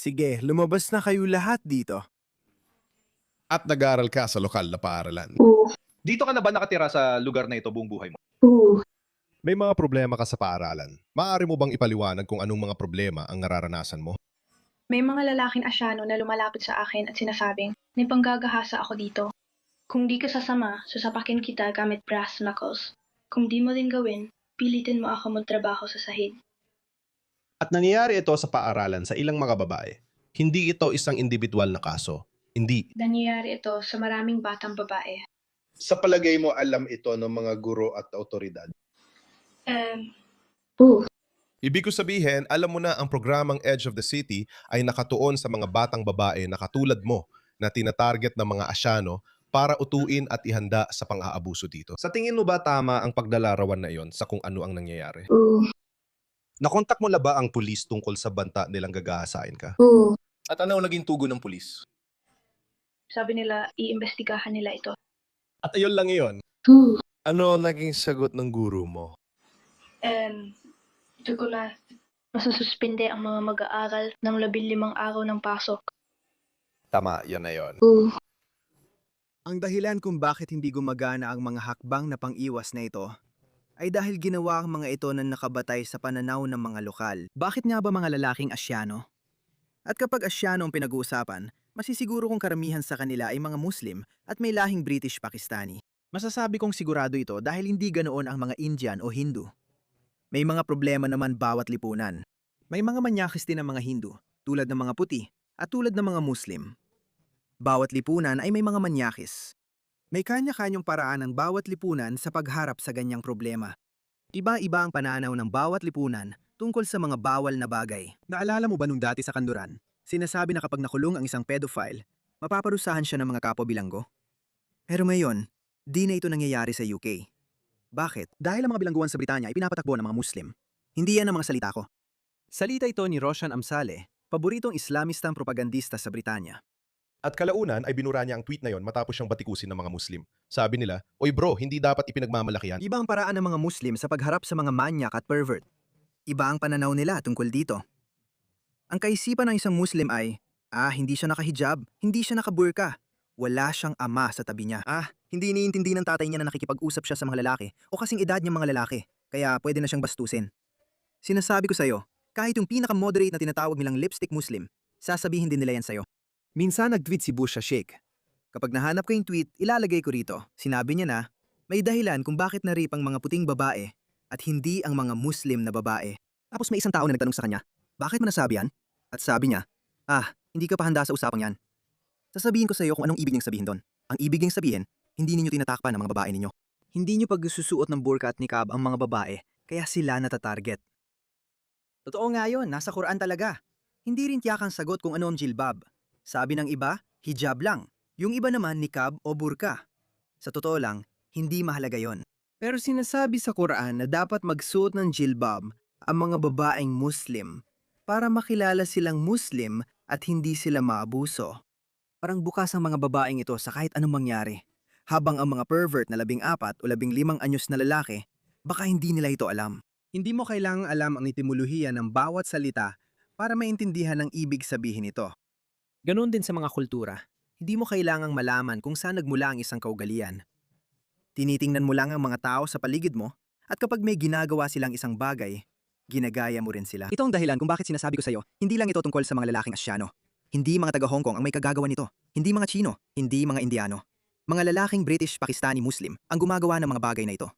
Sige, lumabas na kayo lahat dito. At nag-aaral ka sa lokal na paaralan. Oo. Dito ka na ba nakatira sa lugar na ito buong buhay mo? Oo. May mga problema ka sa paaralan. Maaari mo bang ipaliwanag kung anong mga problema ang nararanasan mo? May mga lalaking asyano na lumalapit sa akin at sinasabing, may panggagahasa ako dito. Kung di ka sasama, sasapakin kita gamit brass knuckles. Kung di mo din gawin, pilitin mo ako magtrabaho sa sahig. At nangyayari ito sa paaralan sa ilang mga babae. Hindi ito isang individual na kaso. Hindi. Nangyayari ito sa maraming batang babae. Sa palagay mo, alam ito ng mga guro at autoridad? Oo. Ibig ko sabihin, alam mo na ang programang Edge of the City ay nakatuon sa mga batang babae na katulad mo na tinatarget ng mga asyano para utuin at ihanda sa pang-aabuso dito. Sa tingin mo ba tama ang paglalarawan na iyon sa kung ano ang nangyayari? Oo. Nakontak mo na ba ang pulis tungkol sa banta nilang gagahasain ka? Oo. At ano ang naging tugon ng pulis? Sabi nila, iimbestigahan nila ito. At ayun lang iyon. Oo. Ano ang naging sagot ng guro mo? Ito ko na masususpinde ang mga mag-aaral ng 15 araw ng pasok. Tama, yan na yun. Oo. Ang dahilan kung bakit hindi gumagana ang mga hakbang na pang-iwas na ito ay dahil ginawa ang mga ito na nakabatay sa pananaw ng mga lokal. Bakit nga ba mga lalaking asyano? At kapag asyano ang pinag-uusapan, masisiguro kong karamihan sa kanila ay mga Muslim at may lahing British-Pakistani. Masasabi kong sigurado ito dahil hindi ganoon ang mga Indian o Hindu. May mga problema naman bawat lipunan. May mga manyakis din ang mga Hindu, tulad ng mga puti, at tulad ng mga Muslim. Bawat lipunan ay may mga manyakis. May kanya-kanyang paraan ng bawat lipunan sa pagharap sa ganyang problema. Iba-iba ang pananaw ng bawat lipunan tungkol sa mga bawal na bagay. Naalala mo ba nung dati sa Kanluran? Sinasabi na kapag nakulong ang isang pedophile, mapaparusahan siya ng mga kapwa bilanggo? Pero ngayon, di na ito nangyayari sa UK. Bakit? Dahil ang mga bilangguan sa Britanya ay pinapatakbo ng mga Muslim. Hindi yan ang mga salita ko. Salita ito ni Roshan Amsale, paboritong Islamistang propagandista sa Britanya. At kalaunan ay binura niya ang tweet na yon matapos siyang batikusin ng mga Muslim. Sabi nila, "Oy bro, hindi dapat ipinagmamalaki yan." Iba ang paraan ng mga Muslim sa pagharap sa mga manyak at pervert. Iba ang pananaw nila tungkol dito. Ang kaisipan ng isang Muslim ay, hindi siya nakahijab, hindi siya nakaburka, wala siyang ama sa tabi niya. Hindi iniintindi ng tatay niya na nakikipag-usap siya sa mga lalaki o kasing edad niyang mga lalaki, kaya pwede na siyang bastusin. Sinasabi ko sa'yo, kahit yung pinaka-moderate na tinatawag nilang lipstick Muslim, sasabihin din nila yan sa'yo. Minsan nag-tweet si Busha Sheikh. Kapag nahanap ko yung tweet, ilalagay ko rito. Sinabi niya na, may dahilan kung bakit na-rape ang mga puting babae at hindi ang mga Muslim na babae. Tapos may isang tao na nagtanong sa kanya, bakit mo nasabi yan? At sabi niya, hindi ka pa handa sa usapang yan. Sasabihin ko sa iyo kung anong ibig niyang sabihin doon. Ang ibig niyang sabihin, hindi ninyo tinatakpan ang mga babae ninyo. Hindi niyo pagsusuot ng burka at niqab ang mga babae, kaya sila natatarget. Totoo nga yun, nasa Quran talaga. Hindi rin tiyakang sagot kung ano ang jilbab. Sabi ng iba, hijab lang. Yung iba naman, niqab o burka. Sa totoo lang, hindi mahalaga yon. Pero sinasabi sa Quran na dapat magsuot ng jilbab ang mga babaeng Muslim para makilala silang Muslim at hindi sila maabuso. Parang bukas ang mga babaeng ito sa kahit anong mangyari. Habang ang mga pervert na 14 o 15 anyos na lalaki, baka hindi nila ito alam. Hindi mo kailangang alam ang etimolohiya ng bawat salita para maintindihan ang ibig sabihin nito. Ganon din sa mga kultura. Hindi mo kailangang malaman kung saan nagmula ang isang kaugalian. Tinitingnan mo lang ang mga tao sa paligid mo at kapag may ginagawa silang isang bagay, ginagaya mo rin sila. Ito ang dahilan kung bakit sinasabi ko sa iyo, hindi lang ito tungkol sa mga lalaking Asyano. Hindi mga taga Hong Kong ang may kagagawa nito. Hindi mga Chino, hindi mga Indiano. Mga lalaking British, Pakistani, Muslim ang gumagawa ng mga bagay na ito.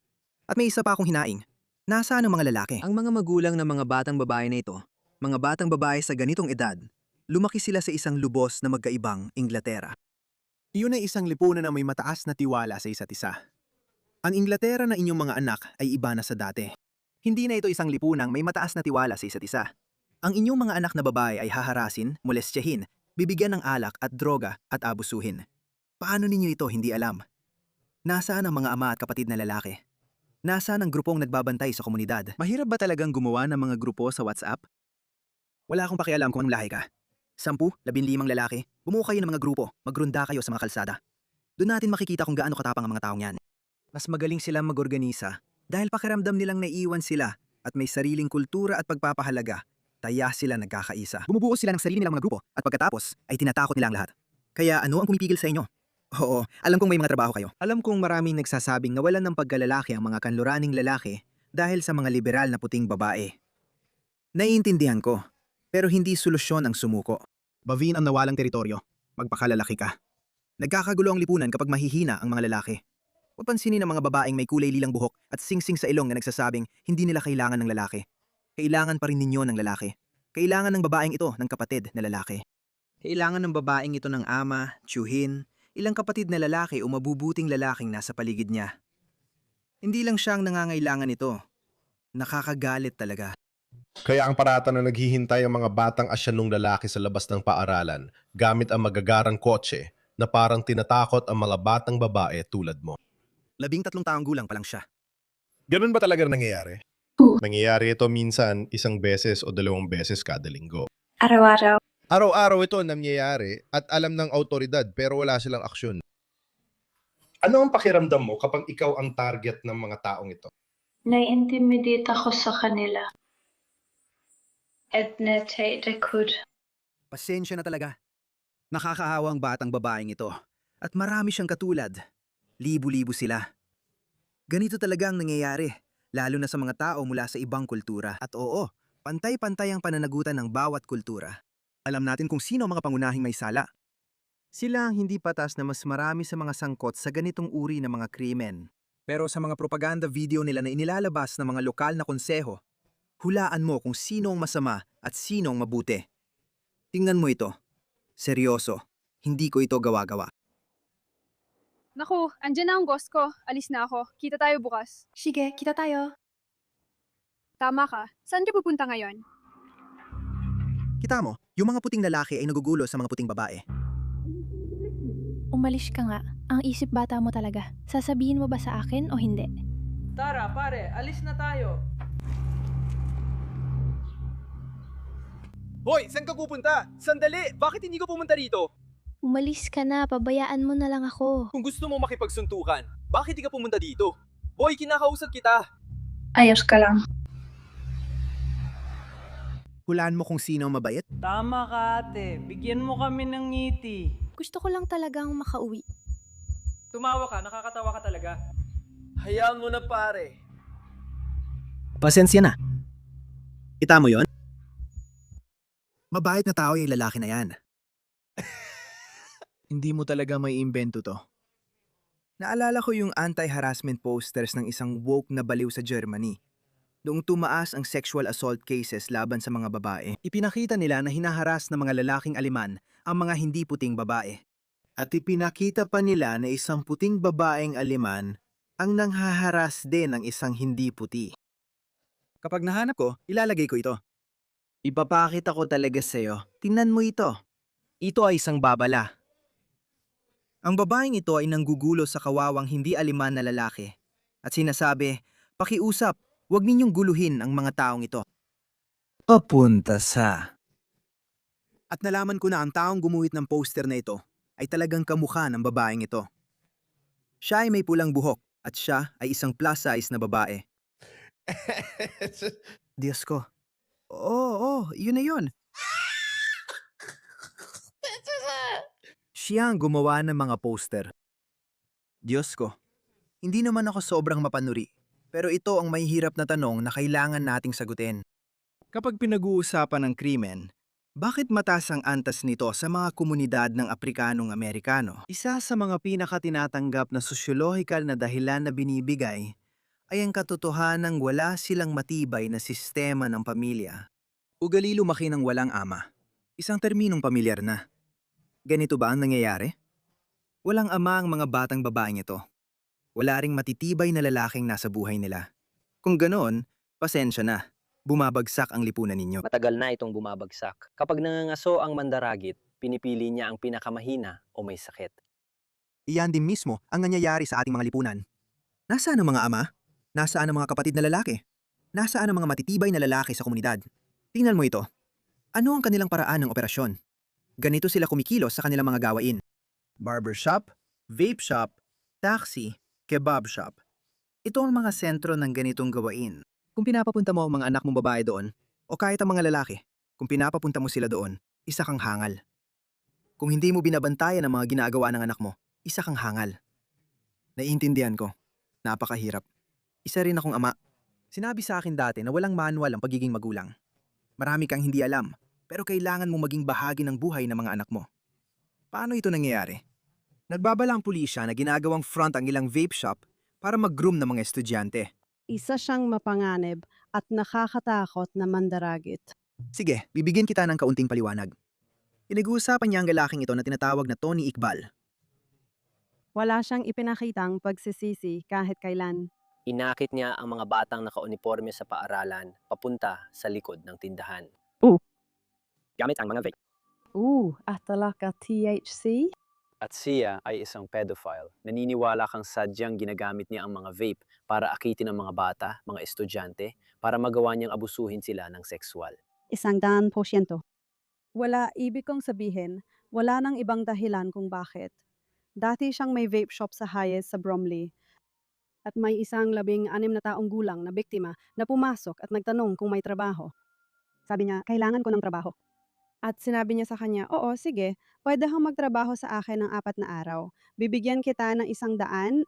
At may isa pa akong hinaing. Nasaan ang mga lalaki? Ang mga magulang ng mga batang babae na ito, mga batang babae sa ganitong edad, lumaki sila sa isang lubos na magkaibang Inglaterra. Iyon ay isang lipunan na may mataas na tiwala sa isa't isa. Ang Inglaterra na inyong mga anak ay iba na sa dati. Hindi na ito isang lipunang may mataas na tiwala sa isa't isa. Ang inyong mga anak na babae ay haharasin, molestyahin, bibigyan ng alak at droga at abusuhin. Paano ninyo ito hindi alam? Nasaan ang mga ama at kapatid na lalaki? Nasaan ang grupong nagbabantay sa komunidad? Mahirap ba talagang gumawa ng mga grupo sa WhatsApp? Wala akong pakialam kung anong lahi ka. 10, 15 lalaki, bumuo kayo ng mga grupo, magrunda kayo sa mga kalsada. Doon natin makikita kung gaano katapang ang mga taong yan. Mas magaling silang mag-organisa dahil pakiramdam nilang naiiwan sila at may sariling kultura at pagpapahalaga Taya sila nagkakaisa. Bumubuo sila ng sarili nilang mga grupo at pagkatapos ay tinatakot nila ang lahat. Kaya ano ang pumipigil sa inyo? Oo, alam kong may mga trabaho kayo. Alam kong maraming nagsasabing nawalan ng pagkalalaki ang mga kanluraning lalaki dahil sa mga liberal na puting babae. Naiintindihan ko, pero hindi solusyon ang sumuko. Bavin ang nawalang teritoryo. Magpakalalaki ka. Nagkakagulo ang lipunan kapag mahihina ang mga lalaki. Huwag pansinin ang mga babaeng may kulay lilang buhok at singsing sa ilong na nagsasabing hindi nila kailangan ng lalaki. Kailangan pa rin ninyo ng lalaki. Kailangan ng babaeng ito ng kapatid na lalaki. Kailangan ng babaeng ito ng ama, tiyuhin, ilang kapatid na lalaki o mabubuting lalaking nasa paligid niya. Hindi lang siyang nangangailangan ito. Nakakagalit talaga. Kaya ang parata na naghihintay ang mga batang asyanong lalaki sa labas ng paaralan gamit ang magagarang kotse na parang tinatakot ang mga batang babae tulad mo. 13 taong gulang pa lang siya. Ganun ba talaga nangyayari? Oo. Nangyayari ito minsan 1 beses o 2 beses kada linggo. Araw-araw. Araw-araw ito nangyayari at alam ng autoridad pero wala silang aksyon. Ano ang pakiramdam mo kapag ikaw ang target ng mga taong ito? Nai-intimidate ako sa kanila. At natatakot. Pasensya na talaga. Nakakahawang batang babaeng ito. At marami siyang katulad. Libu-libo sila. Ganito talaga ang nangyayari, lalo na sa mga tao mula sa ibang kultura. At oo, pantay-pantay ang pananagutan ng bawat kultura. Alam natin kung sino ang mga pangunahing may sala. Sila ang hindi patas na mas marami sa mga sangkot sa ganitong uri ng mga krimen. Pero sa mga propaganda video nila na inilalabas ng mga lokal na konseho, hulaan mo kung sino ang masama at sino ang mabuti. Tingnan mo ito. Seryoso, hindi ko ito gawa-gawa. Naku, andyan na ang boss ko. Alis na ako. Kita tayo bukas. Sige, kita tayo. Tama ka. Saan ka pupunta ngayon? Kita mo, yung mga puting lalaki ay nagugulo sa mga puting babae. Umalis ka nga. Ang isip bata mo talaga. Sasabihin mo ba sa akin o hindi? Tara, pare, alis na tayo. Hoy, saan ka pupunta? Sandali! Bakit hindi ko pumunta rito? Umalis ka na. Pabayaan mo na lang ako. Kung gusto mo makipagsuntukan, bakit di ka pumunta dito? Hoy, kinakausap kita! Ayos ka lang. Hulaan mo kung sino ang mabait. Tama ka, ate. Bigyan mo kami ng ngiti. Gusto ko lang talagang makauwi. Tumawa ka, nakakatawa ka talaga. Hayaan mo na, pare. Pasensya na. Kita mo yon? Mabait na tao yung lalaki na yan. Hindi mo talaga may imbento to. Naalala ko yung anti-harassment posters ng isang woke na baliw sa Germany. Noong tumaas ang sexual assault cases laban sa mga babae, ipinakita nila na hinaharas ng mga lalaking aliman ang mga hindi puting babae. At ipinakita pa nila na isang puting babaeng aliman ang nanghaharas din ng isang hindi puti. Kapag nahanap ko, ilalagay ko ito. Ipapakita ko talaga sa'yo. Tingnan mo ito. Ito ay isang babala. Ang babaeng ito ay nanggugulo sa kawawang hindi aliman na lalaki. At sinasabi, pakiusap, huwag ninyong guluhin ang mga taong ito. Papunta sa... At nalaman ko na ang taong gumuhit ng poster na ito ay talagang kamukha ng babaeng ito. Siya ay may pulang buhok at siya ay isang plus-size na babae. Diyos ko. Oo, yun na yun. Siya ang gumawa ng mga poster. Diyos ko. Hindi naman ako sobrang mapanuri. Pero ito ang may hirap na tanong na kailangan nating sagutin. Kapag pinag-uusapan ng krimen, bakit mataas ang antas nito sa mga komunidad ng Aprikanong Amerikano? Isa sa mga pinakatinatanggap na sosyologikal na dahilan na binibigay ay ang katotohanang wala silang matibay na sistema ng pamilya. Ugali lumaki ng walang ama. Isang terminong pamilyar na. Ganito ba ang nangyayari? Walang ama ang mga batang babaeng ito. Wala ring matitibay na lalaking nasa buhay nila. Kung ganoon, pasensya na. Bumabagsak ang lipunan ninyo. Matagal na itong bumabagsak. Kapag nangangaso ang mandaragit, pinipili niya ang pinakamahina o may sakit. Iyan din mismo ang nangyayari sa ating mga lipunan. Nasaan ang mga ama? Nasaan ang mga kapatid na lalaki? Nasaan ang mga matitibay na lalaki sa komunidad? Tingnan mo ito. Ano ang kanilang paraan ng operasyon? Ganito sila kumikilos sa kanilang mga gawain. Barbershop, vape shop, taxi, kebab shop. Ito ang mga sentro ng ganitong gawain. Kung pinapapunta mo ang mga anak mong babae doon, o kahit ang mga lalaki, Kung pinapapunta mo sila doon, isa kang hangal. Kung hindi mo binabantayan ang mga ginagawa ng anak mo, isa kang hangal. Naiintindihan ko. Napakahirap. Isa rin akong ama. Sinabi sa akin dati na walang manual ang pagiging magulang. Marami kang hindi alam, pero kailangan mo maging bahagi ng buhay ng mga anak mo. Paano ito nangyayari? Nagbabala ang pulisya na ginagawang front ang ilang vape shop para mag-groom ng mga estudyante. Isa siyang mapanganib at nakakatakot na mandaragit. Sige, bibigyan kita ng kaunting paliwanag. Pinag-uusapan niya ang lalaking ito na tinatawag na Tony Iqbal. Wala siyang ipinakitang pagsisisi kahit kailan. Inakit niya ang mga batang nakauniforme sa paaralan papunta sa likod ng tindahan. Gamit ang mga vape. At talaga THC? At siya ay isang pedophile. Naniniwala kang sadyang ginagamit niya ang mga vape para akitin ang mga bata, mga estudyante, para magawa niyang abusuhin sila ng sexual. 100%. Wala, ibig kong sabihin, wala nang ibang dahilan kung bakit. Dati siyang may vape shop sa Hayes sa Bromley. At may isang 16 na taong gulang na biktima na pumasok at nagtanong kung may trabaho. Sabi niya, kailangan ko ng trabaho. At sinabi niya sa kanya, oo, sige, pwede kang magtrabaho sa akin ng 4 na araw. Bibigyan kita ng 180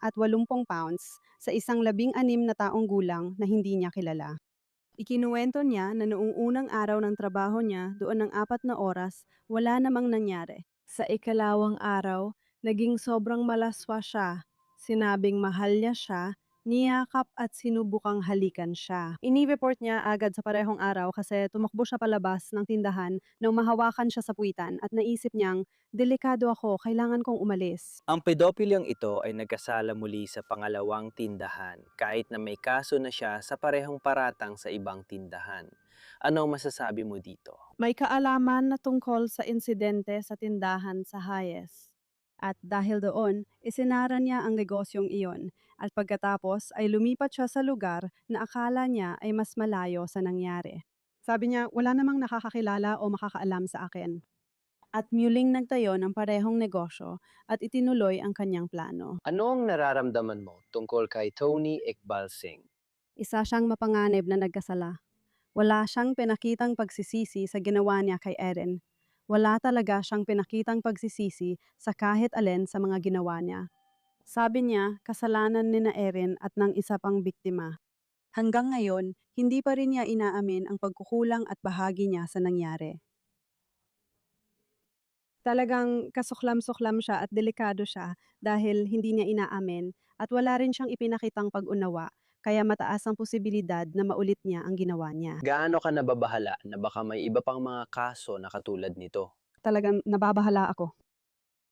pounds sa isang 16 na taong gulang na hindi niya kilala. Ikinuwento niya na noong unang araw ng trabaho niya, doon ng 4 na oras, wala namang nangyari. Sa ikalawang araw, naging sobrang malaswa siya. Sinabing mahal niya siya, niyakap at sinubukang halikan siya. Ini-report niya agad sa parehong araw kasi tumakbo siya palabas ng tindahan nang mahawakan siya sa puwitan at naisip niyang, delikado ako, kailangan kong umalis. Ang pedopilyang ito ay nagkasala muli sa pangalawang tindahan kahit na may kaso na siya sa parehong paratang sa ibang tindahan. Ano ang masasabi mo dito? May kaalaman na tungkol sa insidente sa tindahan sa Hayes. At dahil doon, isinara niya ang negosyong iyon at pagkatapos ay lumipat siya sa lugar na akala niya ay mas malayo sa nangyari. Sabi niya, wala namang nakakakilala o makakaalam sa akin. At muling nagtayo ng parehong negosyo at itinuloy ang kanyang plano. Ano ang nararamdaman mo tungkol kay Tony Iqbal Singh? Isa siyang mapanganib na nagkasala. Wala siyang pinakitang pagsisisi sa ginawa niya kay Erin. Wala talaga siyang pinakitang pagsisisi sa kahit alin sa mga ginawa niya. Sabi niya, kasalanan ni na Erin at ng isa pang biktima. Hanggang ngayon, hindi pa rin niya inaamin ang pagkukulang at bahagi niya sa nangyari. Talagang kasuklam-suklam siya at delikado siya dahil hindi niya inaamin at wala rin siyang ipinakitang pag-unawa, kaya mataas ang posibilidad na maulit niya ang ginawa niya. Gaano ka nababahala na baka may iba pang mga kaso na katulad nito? Talagang nababahala ako.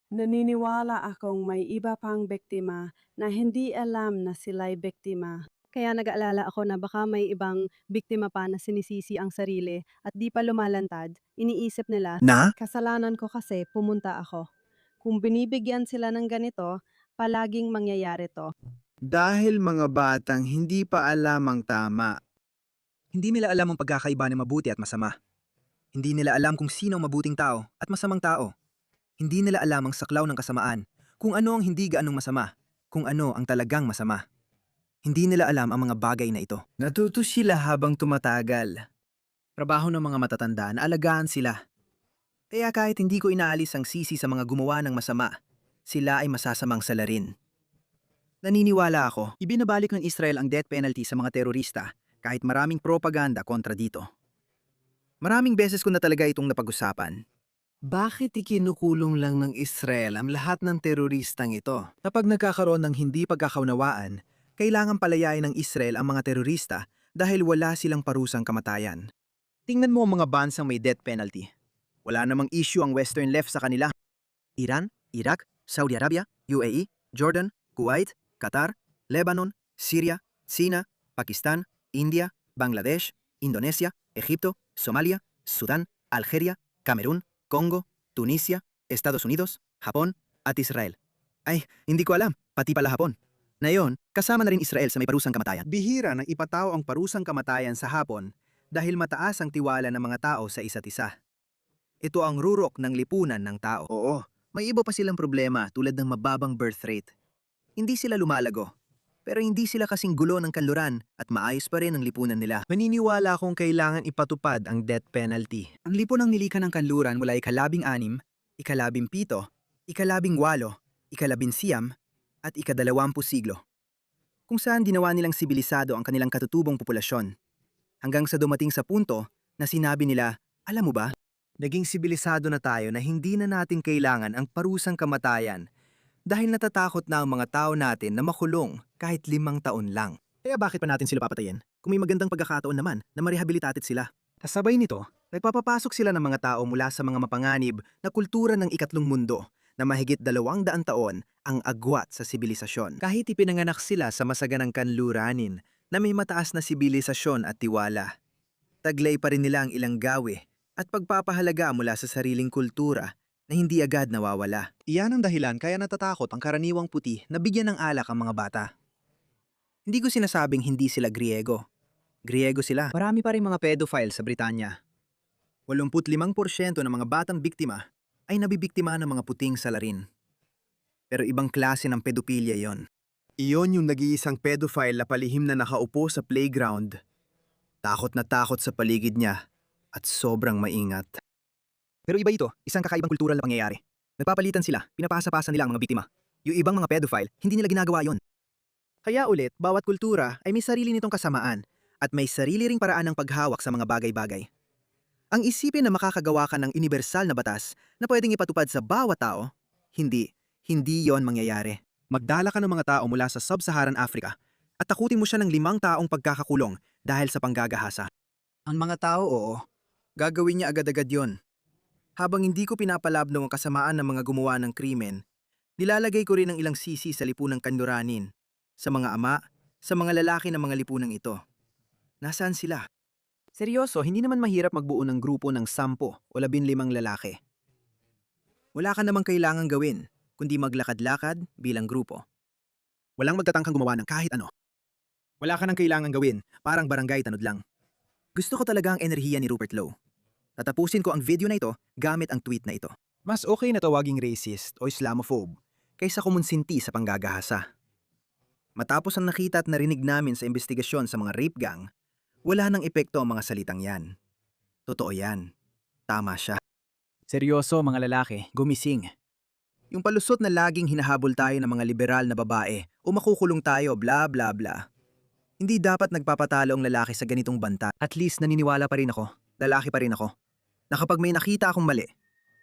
Naniniwala akong may iba pang biktima na hindi alam na sila'y biktima. Kaya nag-aalala ako na baka may ibang biktima pa na sinisisi ang sarili at di pa lumalantad, iniisip nila, Na? kasalanan ko kasi pumunta ako. Kung binibigyan sila ng ganito, palaging mangyayari to. Dahil mga batang hindi pa alam ang tama. Hindi nila alam ang pagkakaiba ng mabuti at masama. Hindi nila alam kung sino ang mabuting tao at masamang tao. Hindi nila alam ang saklaw ng kasamaan, kung ano ang hindi gaanong masama, kung ano ang talagang masama. Hindi nila alam ang mga bagay na ito. Natuto sila habang tumatagal. Trabaho ng mga matatanda na alagaan sila. Kaya kahit hindi ko inaalis ang sisi sa mga gumawa ng masama, sila ay masasamang salarin. Naniniwala ako, ibinabalik ng Israel ang death penalty sa mga terorista kahit maraming propaganda kontra dito. Maraming beses ko na talaga itong napag-usapan. Bakit ikinukulong lang ng Israel ang lahat ng teroristang ito? Kapag nagkakaroon ng hindi pagkakaunawaan, kailangan palayain ng Israel ang mga terorista dahil wala silang parusang kamatayan. Tingnan mo ang mga bansang may death penalty. Wala namang issue ang Western left sa kanila. Iran, Iraq, Saudi Arabia, UAE, Jordan, Kuwait, Qatar, Lebanon, Syria, Sina, Pakistan, India, Bangladesh, Indonesia, Egipto, Somalia, Sudán, Algeria, Camerún, Congo, Tunisia, Estados Unidos, Japon, at Israel. Ay, hindi ko alam, pati pala Hapon. Ngayon, kasama na rin Israel sa may parusang kamatayan. Bihira nang ipataw ang parusang kamatayan sa Hapon dahil mataas ang tiwala ng mga tao sa isa't isa. Ito ang rurok ng lipunan ng tao. Oo, may iba pa silang problema tulad ng mababang birth rate. Hindi sila lumalago. Pero hindi sila kasing gulo ng kanluran at maayos pa rin ang lipunan nila. Maniniwala akong kailangan ipatupad ang death penalty. Ang lipunang nilikan ng kanluran mula ika-17, ika-17, ika-18, ika-19, at ika-20 siglo. Kung saan ginawa nilang sibilisado ang kanilang katutubong populasyon. Hanggang sa dumating sa punto na sinabi nila, alam mo ba, naging sibilisado na tayo na hindi na natin kailangan ang parusang kamatayan dahil natatakot na ang mga tao natin na makulong kahit 5 taon lang. Kaya bakit pa natin sila papatayin kung may magandang pagkakataon naman na marehabilitated sila? Kasabay nito, nagpapapasok sila ng mga tao mula sa mga mapanganib na kultura ng ikatlong mundo na mahigit 200 taon ang agwat sa sibilisasyon. Kahit ipinanganak sila sa masaganang kanluranin na may mataas na sibilisasyon at tiwala, taglay pa rin nila ang ilang gawi at pagpapahalaga mula sa sariling kultura na hindi agad nawawala. Iyan ang dahilan kaya natatakot ang karaniwang puti na bigyan ng alak ang mga bata. Hindi ko sinasabing hindi sila Griego. Griego sila. Marami pa rin mga pedophile sa Britanya. 85% ng mga batang biktima ay nabibiktima ng mga puting salarin. Pero ibang klase ng pedophilia yon. Iyon yung nag-iisang pedophile na palihim na nakaupo sa playground. Takot na takot sa paligid niya at sobrang maingat. Pero iba ito, isang kakaibang kultural na pangyayari. Nagpapalitan sila, pinapasa-pasa nila ang mga biktima. Yung ibang mga pedophile, hindi nila ginagawa yon. Kaya ulit, bawat kultura ay may sarili nitong kasamaan at may sarili ring paraan ng paghawak sa mga bagay-bagay. Ang isipin na makakagawa ka ng universal na batas na pwedeng ipatupad sa bawat tao, hindi yon mangyayari. Magdala ka ng mga tao mula sa Sub-Saharan Africa at takutin mo siya ng 5 taong pagkakakulong dahil sa panggagahasa. Ang mga tao, oo, gagawin niya agad-agad yon. Habang hindi ko pinapalabno ang kasamaan ng mga gumawa ng krimen, nilalagay ko rin ang ilang sisi sa lipunang kanluranin, sa mga ama, sa mga lalaki ng mga lipunang ito. Nasaan sila? Seryoso, hindi naman mahirap magbuo ng grupo ng 10 o 15 lalaki. Wala ka namang kailangang gawin, kundi maglakad-lakad bilang grupo. Walang magtatangkang gumawa ng kahit ano. Wala ka nang kailangang gawin, parang barangay tanod lang. Gusto ko talaga ang enerhiya ni Rupert Lowe. Tatapusin ko ang video na ito gamit ang tweet na ito. Mas okay na tawaging racist o Islamophobe kaysa kumonsinti sa panggagahasa. Matapos ang nakita at narinig namin sa investigasyon sa mga rape gang, wala nang epekto ang mga salitang yan. Totoo yan. Tama siya. Seryoso mga lalaki, gumising. Yung palusot na laging hinahabol tayo ng mga liberal na babae o makukulong tayo bla bla bla. Hindi dapat nagpapatalo ang lalaki sa ganitong banta. At least naniniwala pa rin ako. Lalaki pa rin ako. Na kapag may nakita akong mali,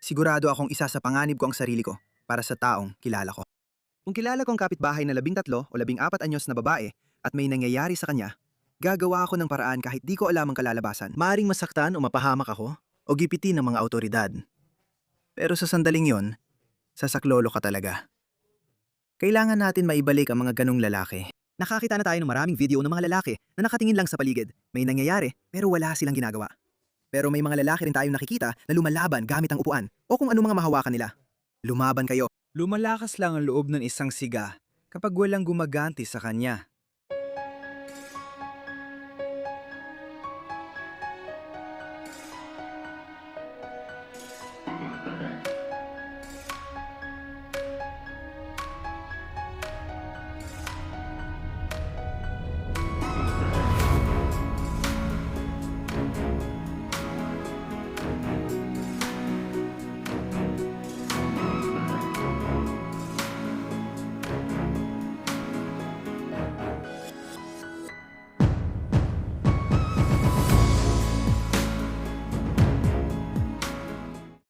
sigurado akong isa sa panganib ko ang sarili ko para sa taong kilala ko. Kung kilala ko ang kapitbahay na 13 o 14 anyos na babae at may nangyayari sa kanya, gagawa ako ng paraan kahit di ko alam ang kalalabasan. Maaring masaktan o mapahamak ako o gipitin ng mga awtoridad. Pero sa sandaling yon, sasaklolo ka talaga. Kailangan natin maibalik ang mga ganong lalaki. Nakakita na tayo ng maraming video ng mga lalaki na nakatingin lang sa paligid. May nangyayari pero wala silang ginagawa. Pero may mga lalaki rin tayong nakikita na lumalaban gamit ang upuan o kung anong mga mahawakan nila. Lumaban kayo. Lumalakas lang ang loob ng isang siga kapag walang gumaganti sa kanya.